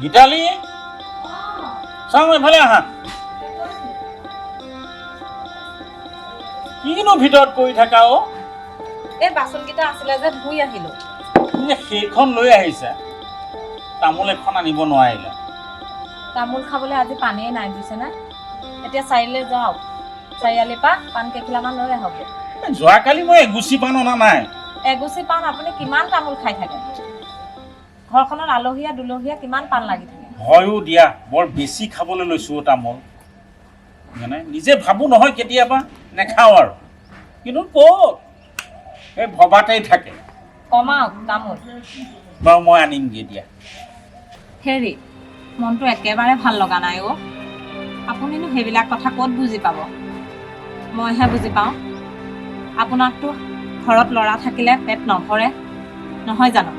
গীতালি চাওঁ এফালে আহা কিনো ভিতৰত কৰি থাকা অ এই বাচনকেইটা আছিলে যে ধুই আহিলো তুমি সেইখন লৈ আহিছা তামোল এখন আনিব নোৱাৰিলা তামোল খাবলৈ আজি পানীয়ে নাই বুজিছেনে এতিয়া চাৰিআলিলৈ যাওঁ চাৰিআলিৰ পৰা পাণ কেইখিলামান লৈ আহক যোৱাকালি মই এগুচি পাণ অনা নাই এগুচি পাণ আপুনি কিমান তামোল খাই থাকে ঘৰখনত আলহীয়া দুলহীয়া কিমান পাণ লাগি থাকে হয়ো দিয়া বৰ বেছি খাবলৈ লৈছোঁ তামোল মানে নিজে ভাবোঁ নহয় কেতিয়াবা নেখাওঁ আৰু কিন্তু ক'ত এই ভবাতেই থাকে কমাওক তামোল বাৰু মই আনিমগৈ দিয়া হেৰি মনটো একেবাৰে ভাল লগা নাই অ' আপুনিনো সেইবিলাক কথা ক'ত বুজি পাব মইহে বুজি পাওঁ আপোনাকতো ঘৰত ল'ৰা থাকিলে পেট নভৰে নহয় জানো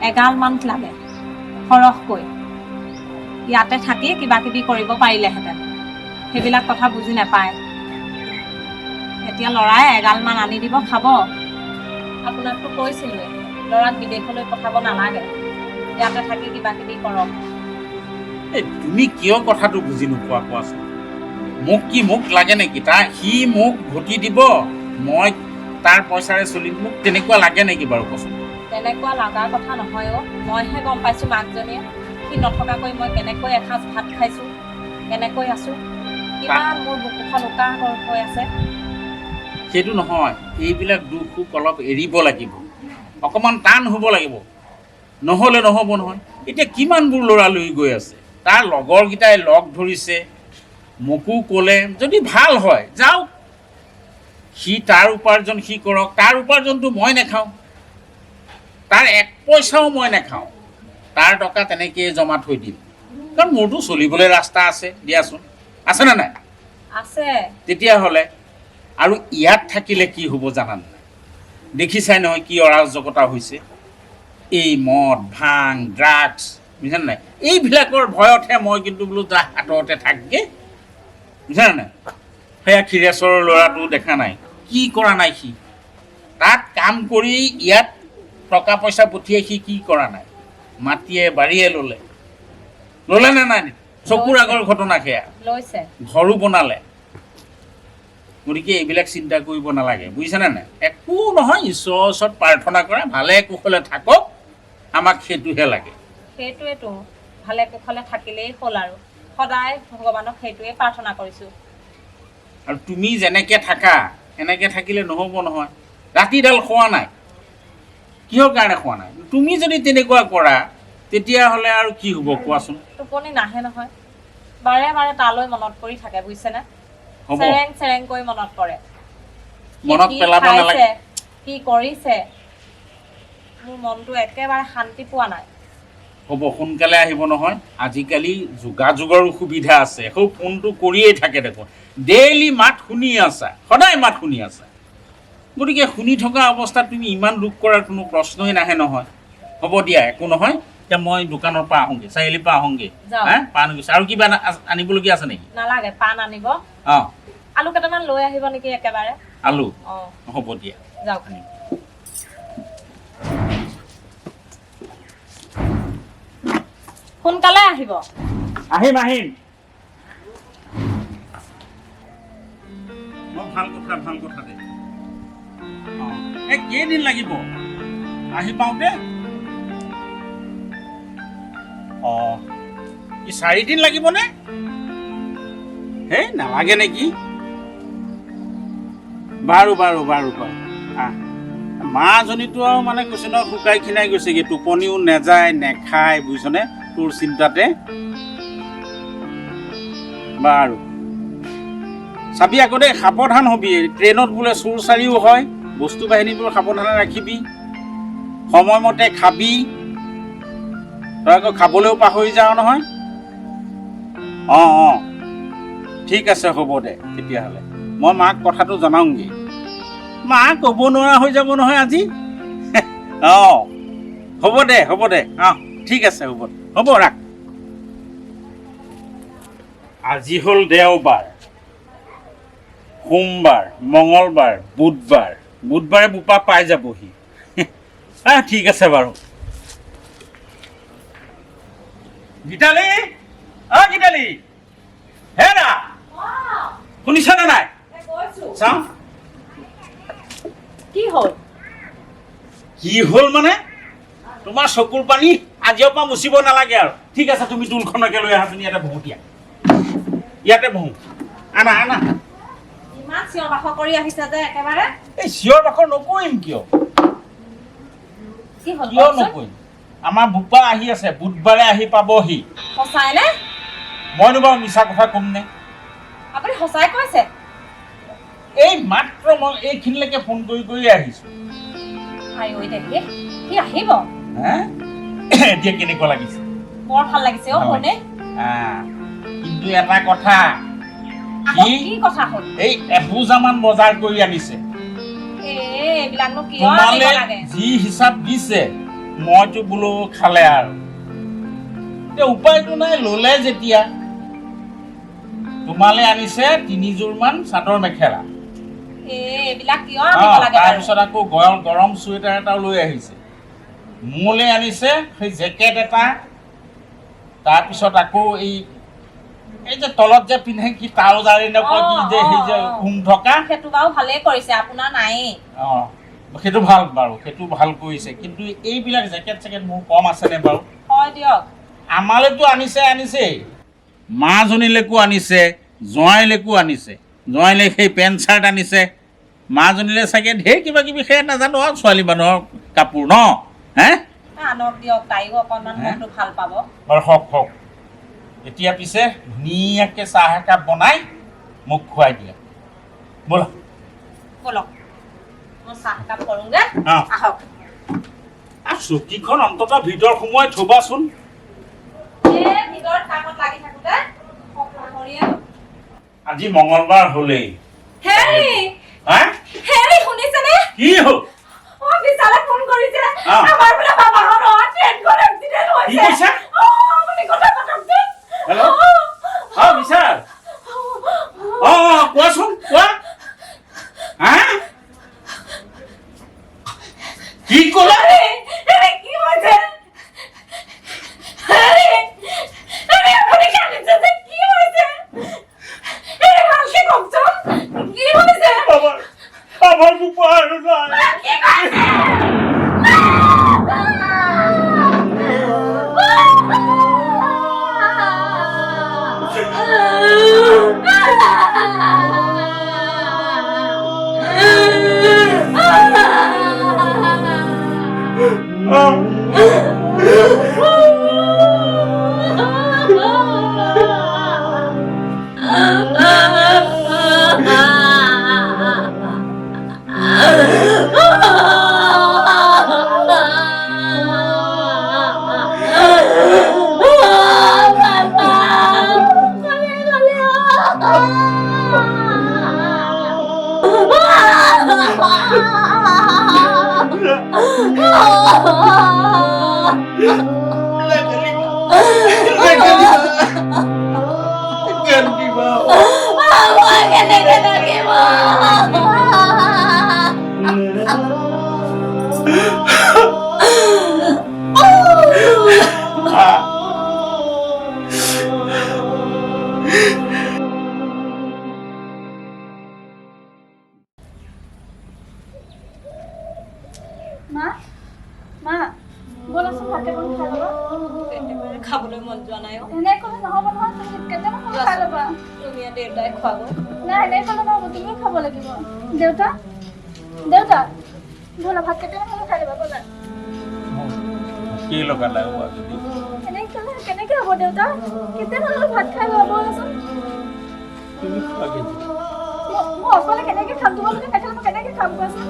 এগালমান লাগে সৰহকৈ ইয়াতে থাকি কিবা কিবি কৰিব পাৰিলেহেঁতেন সেইবিলাক কথা বুজি নাপায় এতিয়া ল'ৰাই এগালমান আনি দিব খাব আপোনাকতো কৈছিলোৱে ল'ৰাক বিদেশলৈ পঠাব নালাগে ইয়াতে থাকি কিবা কিবি কৰক এই তুমি কিয় কথাটো বুজি নোপোৱা কোৱাচোন মোক লাগে নেকি সি মোক ঘটি দিব মই তাৰ পইচাৰে চলিম মোক তেনেকুৱা লাগে নেকি বাৰু কোৱাচোন তেনেকুৱা লগাৰ কথা নহয় অ' মইহে গম পাইছোঁ মাকজনীয়ে সি নথকাকৈ মই কেনেকৈ এসাঁজ ভাত খাইছোঁ কেনেকৈ আছোঁ কিমান মোৰ বুকুখন উকা হৈ আছে সেইটো নহয় এইবিলাক দুখ সুখ অলপ এৰিব লাগিব অকণমান টান হ'ব লাগিব নহ'লে নহ'ব নহয় এতিয়া কিমানবোৰ ল'ৰালৰি গৈ আছে তাৰ লগৰকেইটাই লগ ধৰিছে মোকো ক'লে যদি ভাল হয় যাওক সি তাৰ উপাৰ্জন সি কৰক তাৰ উপাৰ্জনটো মই নাখাওঁ তাৰ এক পইচাও মই নাখাওঁ তাৰ টকা তেনেকৈয়ে জমা থৈ দিম কাৰণ মোৰতো চলিবলৈ ৰাস্তা আছে দিয়াচোন আছেনে নাই আছে তেতিয়াহ'লে আৰু ইয়াত থাকিলে কি হ'ব জানানে নাই দেখিছাই নহয় কি অৰাজকতা হৈছে এই মদ ভাং ড্ৰাগছ বুজিছানে নাই এইবিলাকৰ ভয়তহে মই কিন্তু বোলো তাৰ হাততে থাকগে বুজিছানে নাই সেয়া ক্ষীৰেশ্বৰৰ ল'ৰাটো দেখা নাই কি কৰা নাই সি তাত কাম কৰি ইয়াত টকা পইচা পঠিয়াই সি কি কৰা নাই মাটিয়ে বাৰীয়ে ল'লে নে নাই চকুৰ আগৰ ঘটনা সেয়া লৈছে ঘৰো বনালে গতিকে এইবিলাক চিন্তা কৰিব নালাগে বুজিছানে নাই একো নহয় ঈশ্বৰৰ ওচৰত প্ৰাৰ্থনা কৰা ভালে কুশলে থাকক আমাক সেইটোহে লাগে সেইটোৱেতো ভালে কুশলে থাকিলেই হ'ল আৰু সদায় ভগৱানক সেইটোৱে প্ৰাৰ্থনা কৰিছোঁ আৰু তুমি যেনেকৈ থাকা এনেকৈ থাকিলে নহ'ব নহয় ৰাতিডাল খোৱা নাই কিহৰ কাৰণে খোৱা নাই তুমি যদি তেনেকুৱা কৰা তেতিয়াহ'লে আৰু কি হ'ব কোৱাচোন টোপনি নাহে নহয় বাৰে বাৰে তালৈ মনত পৰি থাকে বুজিছেনে হ'ব চেৰেং কৈ মনত পৰে মনত পেলাব নালাগে কি কৰিছে মোৰ মনটো একেবাৰে শান্তি পোৱা নাই হ'ব সোনকালে আহিব নহয় আজিকালি যোগাযোগৰ সুবিধা আছে সেই ফোনটো কৰিয়েই থাকে দেখোন ডেইলি মাত শুনি আছা সদায় মাত শুনি আছা গতিকে শুনি থকা অৱস্থাত তুমি ইমান দুখ কৰাৰ কোনো প্ৰশ্নই নাহে নহয় হ'ব দিয়া একো নহয় এতিয়া মই দোকানৰ পৰা আহোঁগৈ চাৰিআলিৰ পৰা আহোঁগৈ পাণ গৈছে আৰু কিবা আনিবলগীয়া আছে নেকি নালাগে পাণ আনিব অঁ আলু কেইটামান লৈ আহিব নেকি একেবাৰে আলু অঁ হ'ব দিয়া যাওক আনিম সোনকালে আহিব আহিম ভাল কথা দে অঁ এই কেইদিন লাগিব আহি পাওঁতে অঁ কি 4 দিন লাগিবনে হেই নালাগে নেকি বাৰু মাজনীটো আৰু মানে কৈছে নহয় শুকাই খিনাই গৈছেগৈ টোপনিও নেযায় নেখায় বুজিছনে তোৰ চিন্তাতে বাৰু চাবি আকৌ দেই সাৱধান হবি ট্ৰেইনত বোলে চোৰ চাৰিও হয় বস্তু বাহিনীবোৰ সাৱধানে ৰাখিবি সময়মতে খাবি তই আকৌ খাবলৈও পাহৰি যাওঁ নহয় অঁ ঠিক আছে হ'ব দে তেতিয়াহ'লে মই মাক কথাটো জনাওঁগৈ মা ক'ব নোৱাৰা হৈ যাব নহয় আজি অঁ হ'ব দে অঁ ঠিক আছে হ'ব ৰাখ আজি হ'ল দেওবাৰ সোমবাৰ মঙলবাৰ বুধবাৰে বোপা পাই যাবহি ঠিক আছে বাৰু গীতালি গীতালি হেৰা শুনিছানে নাই চাওঁ কি হ'ল কি হ'ল মানে তোমাৰ চকুৰ পানী আজিৰ পৰা মুচিব নালাগে আৰু ঠিক আছে তুমি টুলখনকে লৈ আহা তুমি ইয়াতে বহো দিয়া ইয়াতে বহো আনা আনা ইমান চিঞৰ বাখৰ কৰি আহিছা যে একেবাৰে এই চিঞৰ বাখৰ নকৰিম কিয় কি হ'ল কিয় নকৰিম আমাৰ বোপা আহি আছে বুধবাৰে আহি পাবহি সঁচাই নে মইনো বাৰু মিছা কথা ক'ম নে আপুনি সঁচাই কৈছে এই মাত্ৰ মই এইখিনিলৈকে ফোন কৰি কৰি আহিছোঁ আই ঐ দেখি সি আহিব হে এতিয়া কেনেকুৱা লাগিছে বৰ ভাল লাগিছে অ শুনে কিন্তু এটা কথা কি কথা হ'ল এই এপোজামান বজাৰ কৰি আনিছে এইবিলাকনো কিয় তোমালে আনিব লাগে যি হিচাপ দিছে মইতো বোলো খালে আৰু এতিয়া উপায়টো নাই ল'লে যেতিয়া তোমালে আনিছে 3 যোৰমান চাদৰ মেখেলা এইবিলাক কিয় আনিব লাগে তাৰপিছত আকৌ গৰম চুৱেটাৰ এটাও লৈ আহিছে মোলৈ আনিছে সেই জেকেট এটা তাৰপিছত আকৌ এই যে তলত যে পিন্ধে কি ট্ৰাউজাৰ এনেকুৱা কি যে সেই যে থকা সেইটো বাৰু ভালেই কৰিছে আপোনাৰ নাইয়ে সেইটো ভাল বাৰু সেইটো ভাল কৰিছে কিন্তু এইবিলাক জেকেট চেকেট মোৰ কম আছেনে বাৰু হয় দিয়ক আমালৈতো আনিছেই মাজনীলৈকো আনিছে জোঁৱাইলৈকো আনিছে জোঁৱাইলে সেই পেণ্ট চাৰ্ট আনিছে মাজনীলৈ চাগে ঢেৰ কিবা কিবি সেয়া নাজানো আৰু ছোৱালী মানুহৰ কাপোৰ ন হে আনক দিয়ক তাইও অকণমান মনটো ভাল পাব বাৰু হওক এতিয়া পিছে ধুনীয়াকৈ চাহ একাপ বনাই মোক খুৱাই দিয়া ব'লা ব'লক মই চাহ একাপ কৰোঁগৈ আহক চকীখন অন্তত ভিতৰত সোমোৱাই থবাচোন ভিতৰত কামত লাগি থাকোঁতে আজি মঙ্গলবাৰ হ'লেই হেৰি শুনিছেনে কি হ'ল বিশালে ফোন কৰিছে আমাৰ বোলে বাবাহঁতৰ ট্ৰেইনখন এক্সিডেণ্ট হৈছে কি কৈছে আপুনি কথা পাতকচোন হেল্ল' বিশাল কোৱাচোন কোৱা কি ক'লা কি হৈছে আপুনি কান্দিছে যে কি হৈছে ভালকে কওকচোন কি হৈছে আমার বুপা আর নাই কি কৈছে খাবলৈ মন যোৱা নাই এনে ক'লে নহ'ব নহয় তুমি কেইটামান সময় খাই ল'বা তুমি দেউতাই খুৱাব নাই এনে ক'লে নহ'ব তুমিও খাব লাগিব দেউতা দেউতা ব'লা ভাত কেইটামান সময় খাই ল'বা ব'লা কি লগালা এনে ক'লে কেনেকৈ হ'ব দেউতা কেইটামান সময় ভাত খাই ল'ব ব'লাচোন মই অকলে কেনেকৈ খাম তোমালোকে নাখালে মই কেনেকৈ খাম কোৱাচোন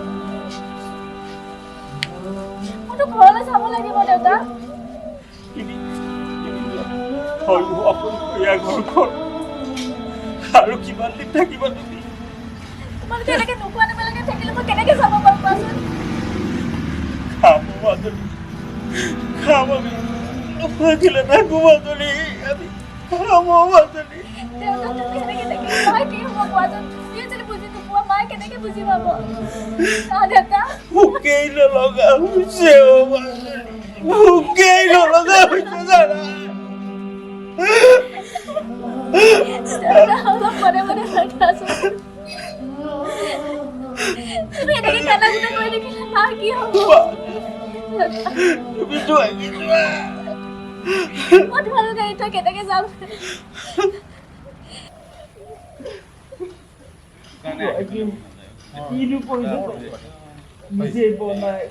মইতো ঘৰলৈ যাব লাগিব দেউতা আৰু কিমান দিন থাকিবা তুমি তোমালোকে এনেকৈ নোখোৱা নেমেলাকৈ থাকিলে মই কেনেকৈ যাব পাৰোঁ কোৱাচোন খাম আমি নোখোৱাকিলে থাকো মাজনী আমি খাম মাজনী দেউতা তুমি এনেকৈ থাকিলে মায়ে কি হ'ব কোৱাচোন তুমিয়ে যদি বুজি নোপোৱা মায়ে কেনেকৈ বুজি পাব দেউতা ভোকেই নলগা হৈছে মাজনী ভোকেই নলগা হৈছে জানা কি হ'ব তুমি যোৱা মই তোমালোক গাড়ী থৈ কেনেকে যাম কিনো কৰিলো নিজে বনাই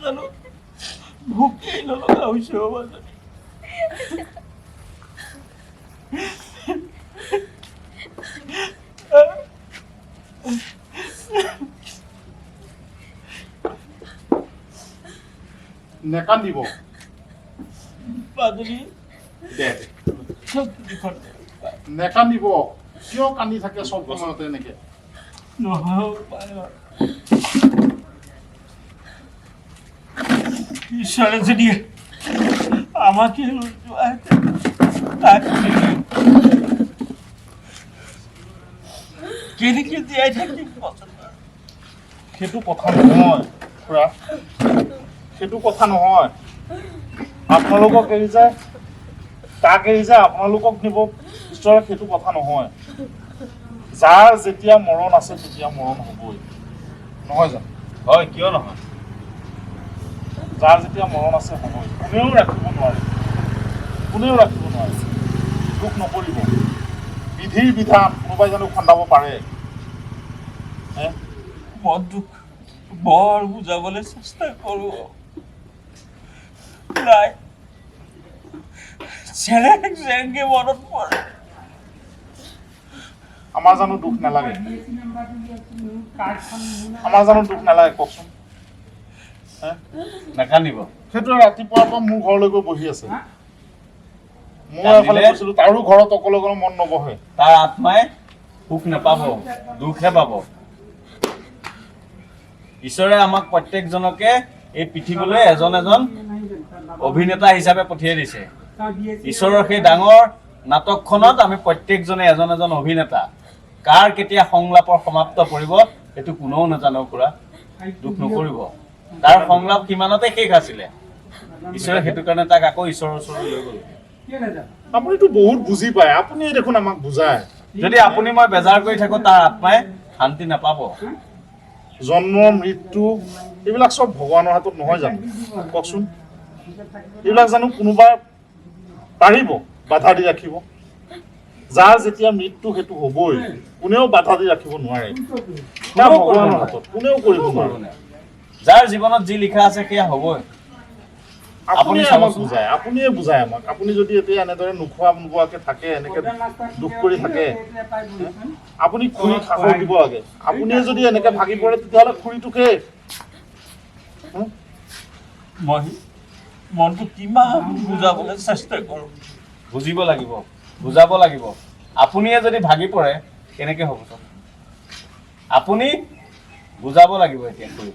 জানো ভোকেই নলগা হৈছে নেকান্দিব বাদুলি দে নেকান্দিব কিয় কান্দি থাকে চব সময়তে এনেকে ঈশ্বৰে যদি আমাকে কেনেকে জীয়াই থাকিম সেইটো কথা নহয় খুৰা সেইটো কথা নহয় আপোনালোকক এৰি যায় তাক এৰি যায় আপোনালোকক নিব ঈশ্বৰে সেইটো কথা নহয় যাৰ যেতিয়া মৰণ আছে তেতিয়া মৰণ হ'বই নহয় জানো হয় কিয় নহয় যাৰ যেতিয়া মৰণ আছে হ'বই কোনেও ৰাখিব নোৱাৰে দুখ নকৰিব বিধিৰ বিধান কোনোবাই জানো খন্দাব পাৰে মনটোক বৰ বুজাবলৈ চেষ্টা কৰোঁ নাই চেৰেংকে মনত পৰে আমাৰ জানো দুখ নালাগে কওকচোন নাকান্দিব সেইটোৱে ৰাতিপুৱাৰ পৰা মোৰ ঘৰলৈ গৈ বহি আছে মই এফালে গৈছিলো তাৰো ঘৰত অকলে অকলে মন নবহে তাৰ আত্মাই সুখ নাপাব দুখহে পাব ঈশ্বৰে আমাক প্ৰত্যেকজনকে এই পৃথিৱীলৈ এজন এজন অভিনেতা হিচাপে পঠিয়াই দিছে ঈশ্বৰৰ সেই ডাঙৰ নাটকখনত আমি প্ৰত্যেকজনে এজন এজন অভিনেতা কাৰ কেতিয়া সংলাপৰ সমাপ্ত পৰিব সেইটো কোনেও নাজানো খুৰা দুখ নকৰিব তাৰ সংলাপ কিমানতে শেষ আছিলে ঈশ্বৰে সেইটো কাৰণে তাক আকৌ ঈশ্বৰৰ ওচৰলৈ লৈ গ'ল আপুনিতো বহুত বুজি পায় আপুনি দেখোন আমাক বুজায় যদি আপুনি মই বেজাৰ কৰি থাকো তাৰ আত্মাই শান্তি নাপাব জন্ম মৃত্যু এইবিলাক চব ভগৱানৰ হাতত নহয় জানো কওকচোন এইবিলাক জানো কোনোবাই পাৰিব বাধা দি ৰাখিব যাৰ যেতিয়া মৃত্যু সেইটো হ'বই কোনেও বাধা দি ৰাখিব নোৱাৰে ভগৱানৰ হাতত কোনেও কৰিব নোৱাৰে যাৰ জীৱনত যি লিখা আছে সেয়া হ'বই আপুনিয়ে আমাক বুজায় আপুনিয়ে বুজায় আমাক আপুনি যদি এতিয়া এনেদৰে নোখোৱা নোবোৱাকে থাকে এনেকে দুখ কৰি থাকে আপুনি খুৰী সাহস দিব লাগে আপুনিয়ে যদি এনেকে ভাগি পৰে তেতিয়াহ'লে খুৰীটোকে মই মনটো কিমান বুজাবলৈ চেষ্টা কৰোঁ বুজাব লাগিব আপুনিয়ে যদি ভাগি পৰে কেনেকে হ'ব চব আপুনি বুজাব লাগিব এতিয়া খুৰী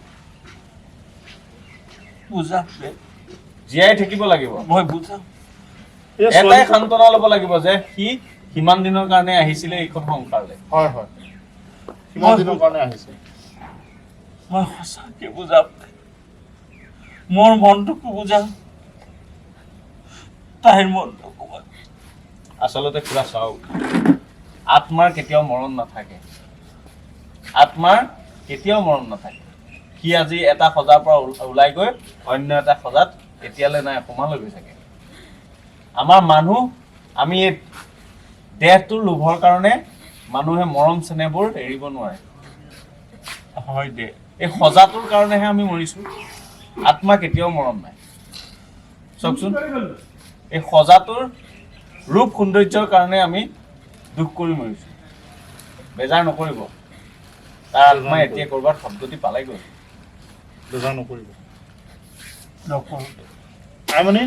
জীয়াই থাকিব লাগিব মই বুজাম এটাই সান্তনা ল'ব লাগিব যে সি কিমান দিনৰ কাৰণে আহিছিলে এইখন সংসাৰলৈ হয় হয় কিমান দিনৰ কাৰণে আহিছে মই সঁচাকে বুজাম মোৰ মনটোকো বুজাম তাইৰ মনটোকো আচলতে খুৰা চাওক আত্মাৰ কেতিয়াও মৰণ নাথাকে সি আজি এটা সজাৰ পৰা ওলাই গৈ অন্য এটা সজাত এতিয়ালৈ নাই সোমালৈ গৈ থাকে আমাৰ মানুহ আমি এই দেহটোৰ লোভৰ কাৰণে মানুহে মৰম চেনেহবোৰ এৰিব নোৱাৰে হয় দে এই সজাটোৰ কাৰণেহে আমি মৰিছোঁ আত্মা কেতিয়াও মৰম নাই চাওকচোন এই সজাটোৰ ৰূপ সৌন্দৰ্যৰ কাৰণে আমি দুখ কৰি মৰিছোঁ বেজাৰ নকৰিব তাৰ আত্মাই এতিয়া ক'ৰবাত শব্দটি পালেগৈ বেজাৰ নকৰিব আইমণি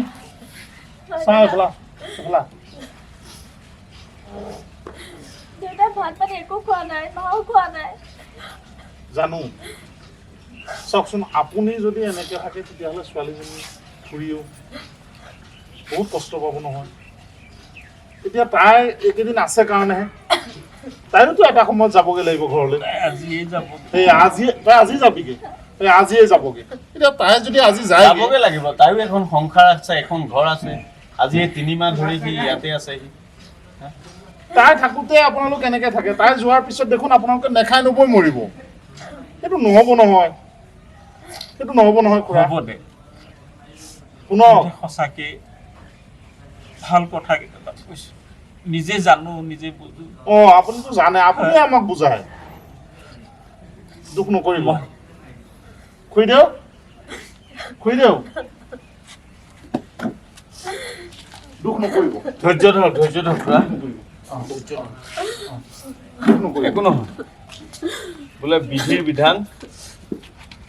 চাহ এখলা দেউতাই ভাত পানী একো খোৱা নাই মাও খোৱা নাই জানো চাওকচোন আপুনি যদি এনেকে থাকে তেতিয়াহ'লে ছোৱালীজনী খুৰীও বহুত কষ্ট পাব নহয় এতিয়া তাই এইকেইদিন আছে কাৰণেহে তাইতো এটা সময়ত যাবগৈ লাগিব ঘৰলৈ আজি যাবিগে আজিয়ে যাবগে এতিয়া তাই যদি আজি যাবগে লাগিব তাইও এখন সংসাৰ আছে এখন ঘৰ আছে আজি 3 মাহ ধৰি সি ইয়াতে আছে তাই থাকোঁতে আপোনালোক কেনেকৈ থাকে তাই যোৱাৰ পিছত দেখোন আপোনালোকে নেখাই নবৈ মৰিব সেইটো নহ'ব নহয় খুৰা হ'ব দে শুনক সঁচাকে ভাল কথা কেইটামান কৈছোঁ নিজে জানো নিজে বুজো আপুনিতো জানে আপুনি আমাক বুজায় দুখ নকৰিব খুই দিয়ক দুখ নকৰিব ধৈৰ্য ধৰ খুৰা একো নহয় বোলে বিধিৰ বিধান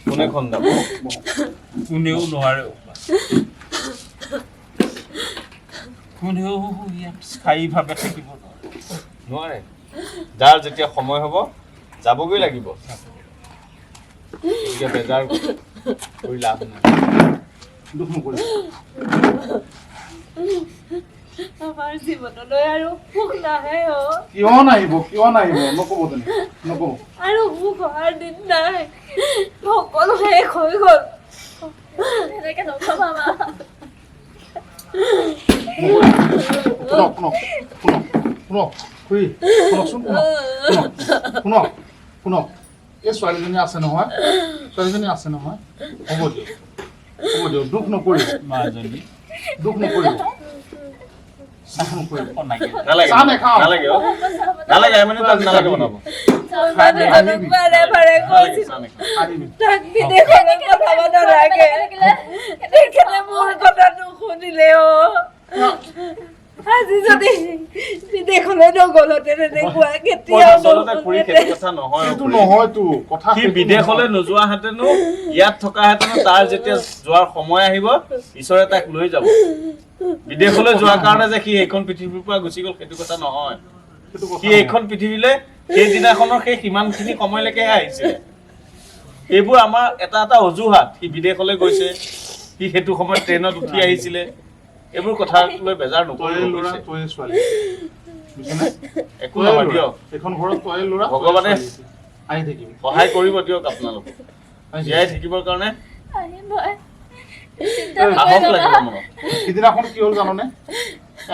কোনে খন্দাব কোনেও নোৱাৰে কোনেও ইয়াত স্থায়ীভাৱে থাকিব নোৱাৰে যাৰ যেতিয়া সময় হ'ব যাবগৈ লাগিব গতিকে বেজাৰ কৰি লাভ নাই দুখ নকৰিব আমাৰ জীৱনলৈ আৰু সুখ নাহে কিয় নাহিব নক'ব তেনে নক'ব আৰু সুখ হোৱাৰ দিন নাই সকলো শেষ হৈ গ'ল এনেকে নকবা মা শুনক এই ছোৱালীজনী আছে নহয় হ'ব দিয়ক দুখ নকৰিব মাজনী নালাগে নালাগে মানে তাক নালাগে বনাব বাৰে বাৰে কৈছিলো তাক বিদেশলৈ পঠাব নালাগে তেখেতে মোৰ কথা নুশুনিলে আজি যদি বিদেশলৈ নগ'লতে তেনেকুৱা কেতিয়াও আচলতে খুৰী সেইটো কথা নহয় সেইটো নহয়তো কথা সি বিদেশলৈ নোযোৱাহেঁতেনো ইয়াত থকাহেঁতেনো তাৰ যেতিয়া যোৱাৰ সময় আহিব ঈশ্বৰে তাক লৈ যাব বিদেশলৈ যোৱাৰ কাৰণে যে সি এইখন পৃথিৱীৰ পৰা গুচি গ'ল সেইটো কথা নহয় সি এইখন পৃথিৱীলৈ সেইদিনাখনৰ সেই সিমানখিনি সময়লৈকেহে আহিছিলে এইবোৰ আমাৰ এটা অজুহাত সি বিদেশলৈ গৈছে সি সেইটো সময়ত ট্ৰেইনত উঠি আহিছিলে এইবোৰ কথা লৈ বেজাৰ নকৰিব একো নহয় দিয়ক এখন ঘৰত তই ল'ৰা ভগৱানে আহি থাকিব সহায় কৰিব দিয়ক আপোনালোকক জীয়াই থাকিবৰ কাৰণে সাহস লাগিব মনত সিদিনাখন কি হ'ল জাননে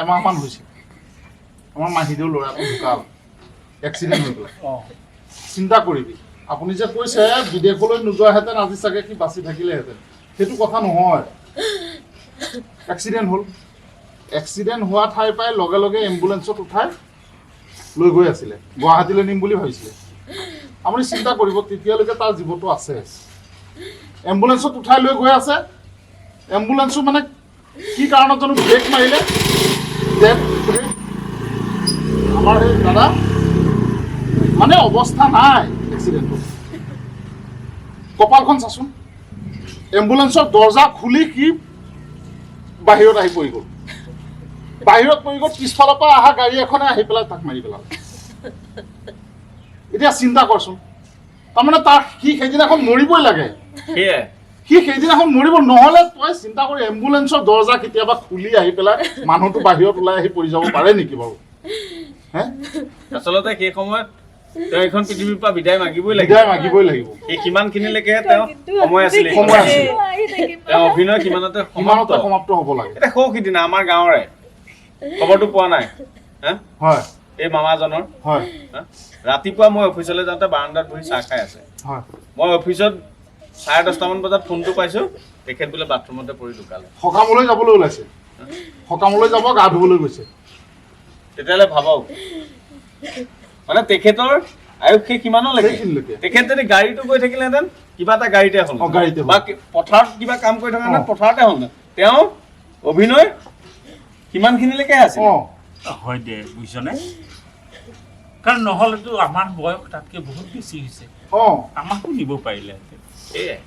এমাহমান হৈছে আমাৰ মাহীদেউ ল'ৰাটো ঢুকাল এক্সিডেণ্ট হৈ গ'ল চিন্তা কৰিবি আপুনি যে কৈছে বিদেশলৈ নোযোৱাহেঁতেন আজি চাগে সি বাচি থাকিলেহেঁতেন সেইটো কথা নহয় এক্সিডেণ্ট হোৱা ঠাইৰ পৰাই লগে লগে এম্বুলেঞ্চত উঠাই লৈ গৈ আছিলে গুৱাহাটীলৈ নিম বুলি ভাবিছিলে আপুনি চিন্তা কৰিব তেতিয়ালৈকে তাৰ জীৱটো আছে এম্বুলেঞ্চত উঠাই লৈ গৈ আছে এম্বুলেঞ্চো মানে কি কাৰণত জানো ব্ৰেক মাৰিলে আমাৰ সেই দাদা মানে অৱস্থা নাই এক্সিডেণ্টত কপালখন চাচোন এম্বুলেঞ্চৰ দৰ্জা খুলি কি বাহিৰত আহি পৰি গ'ল পিছফালৰ পৰা অহা গাড়ী এখনে আহি পেলাই তাক মাৰি পেলালে এতিয়া চিন্তা কৰচোন তাৰমানে তাৰ সি সেইদিনাখন মৰিবই লাগে সি সেইদিনাখন মৰিব নহ'লে তই চিন্তা কৰি এম্বুলেঞ্চৰ দৰ্জা কেতিয়াবা খুলি আহি পেলাই মানুহটো বাহিৰত ওলাই আহি পৰি যাব পাৰে নেকি বাৰু আচলতে সেই সময়ত তেওঁ এইখন পৃথিৱীৰ পৰা বিদায় মাগিবই লাগিব এই কিমানখিনিলৈকেহে তেওঁ সময় আছিলে তেওঁ অভিনয় কিমানতে সমাপ্ত হ'ব লাগে এতিয়া সৌ সিদিনা আমাৰ গাঁৱৰে খবৰটো পোৱা নাই হয় এই মামাজনৰ হয় ৰাতিপুৱা মই অফিচলৈ যাওঁতে বাৰান্দাত বহি চাহ খাই আছে হয় মই অফিচত 10:30মান বজাত ফোনটো পাইছোঁ তেখেত বোলে বাথৰুমতে পৰি ঢুকালে সকামলৈ যাবলৈ ওলাইছে সকামলৈ যাব গা ধুবলৈ গৈছে তেতিয়াহ'লে ভাবক মানে তেখেতৰ আয়ুস সেই কিমানলৈকে তেখেত যদি গাড়ীটো গৈ থাকিলেহেঁতেন কিবা এটা গাড়ীতে হ'ল বা পথাৰত কিবা কাম কৰি থকা পথাৰতে হ'ল তেওঁ অভিনয় কিমানখিনিলৈকে আছে হয় দে বুজিছনে কাৰণ নহ'লেতো আমাৰ বয়স তাতকৈ বহুত বেছি হৈছে আমাকো নিব পাৰিলেহেঁতেন সেয়াই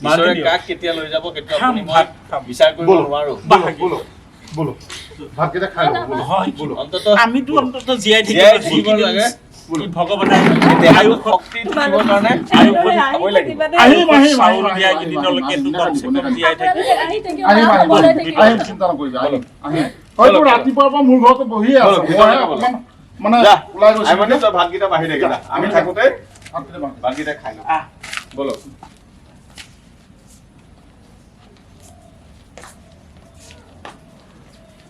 ঈশ্বৰে কাক কেতিয়া লৈ যাব কেতিয়া আপুনি মই বিচাৰ কৰিব নোৱাৰো বলো ভাতকেইটা খাই লওঁ আমিতো অন্তত জীয়াই থাকিব লাগে ভগৱানে আয়ু শক্তি থাকিবৰ কাৰণে আয়ু খাবই লাগিব চাউল দিয়া কেইদিনলৈকে জীয়াই থাকিব চিন্তা নকৰিবা হয়তো ৰাতিপুৱাৰ পৰা মোৰ ঘৰতে বহিয়ে আছে মানে ওলাই গৈছে ভাতকেইটা বাঢ়ি থাকিলা আমি থাকোঁতে ভাতকেইটা খাই লওঁ ব'লক